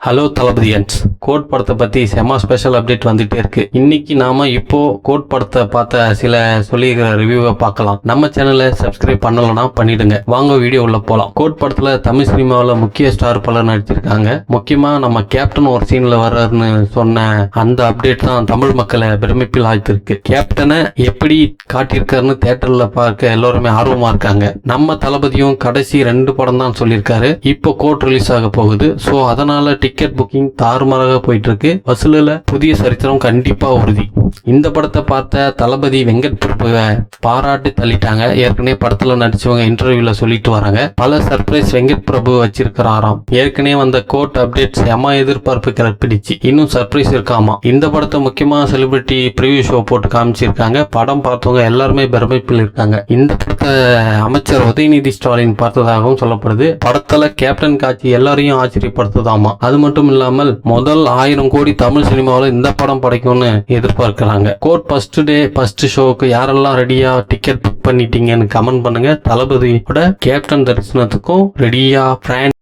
Hello தளபதியன்ஸ், code படத்தை பற்றி செம ஸ்பெஷல் அப்டேட் வந்துட்டே இருக்கு. இன்னைக்கு நாம இப்போ கோட் படத்தை பார்த்த சில சொல்லியிருக்கிற ரிவ்யூவை பார்க்கலாம். நம்ம சேனலை சப்ஸ்கிரைப் பண்ணலன்னா பண்ணிடுங்க. வாங்க வீடியோ உள்ள போலாம். கோட் படத்துல தமிழ் சினிமாவில் முக்கிய ஸ்டார் பலர் நடிச்சிருக்காங்க. முக்கியமா நம்ம கேப்டன் ஒரு சீன்ல வர்றாருன்னு சொன்ன அந்த அப்டேட் தான் தமிழ் மக்களை பிரமிப்பில் ஆழ்த்திருக்கு. கேப்டனை எப்படி காட்டியிருக்காருன்னு தியேட்டர்ல பார்க்க எல்லாருமே ஆர்வமா இருக்காங்க. நம்ம தளபதியும் கடைசி 2 படம் தான் சொல்லியிருக்காரு. இப்போ கோட் ரிலீஸ் ஆக போகுது. ஸோ அதனால டிக்கெட் புக்கிங் தாறுமாறாக போயிட்டு இருக்கு. வசூலில் புதிய சரித்திரம் கண்டிப்பா உறுதி. இந்த படத்தை பார்த்த தளபதி வெங்கட் பிரபுவை பாராட்டி தள்ளிட்டாங்க. ஏற்கனவே படத்துல நடிச்சவங்க இன்டர்வியூல சொல்லிட்டு வராங்க. பல சர்ப்ரைஸ் வெங்கட் பிரபு வச்சிருக்கிறாராம். ஏற்கனவே வந்த கோட் அப்டேட் செம எதிர்பார்ப்பு கிளப்பிடுச்சு. இன்னும் சர்ப்ரைஸ் இருக்காமா. இந்த படத்தை முக்கியமா செலிபிரிட்டி ப்ரிவியூ ஷோ போட்டு காமிச்சிருக்காங்க. படம் பார்த்தவங்க எல்லாருமே பிரமிப்பில் இருக்காங்க. இந்த படத்தை அமைச்சர் உதயநிதி ஸ்டாலின் பார்த்ததாகவும் சொல்லப்படுது. படத்துல கேப்டன் காட்சி எல்லாரையும் ஆச்சரியப்படுத்துதாமா. அது மட்டும் இல்லாமல் முதல் 1000 கோடி தமிழ் சினிமாவில் இந்த படம் படைக்கும்னு எதிர்பார்க்கிறாங்க. கோட் ஃபர்ஸ்ட் டே ஃபர்ஸ்ட் ஷோக்கு யாரெல்லாம் ரெடியா டிக்கெட் புக் பண்ணிட்டீங்கன்னு கமெண்ட் பண்ணுங்க. தளபதியோட கேப்டன் தரிசனத்துக்கும் ரெடியா பிராண்ட்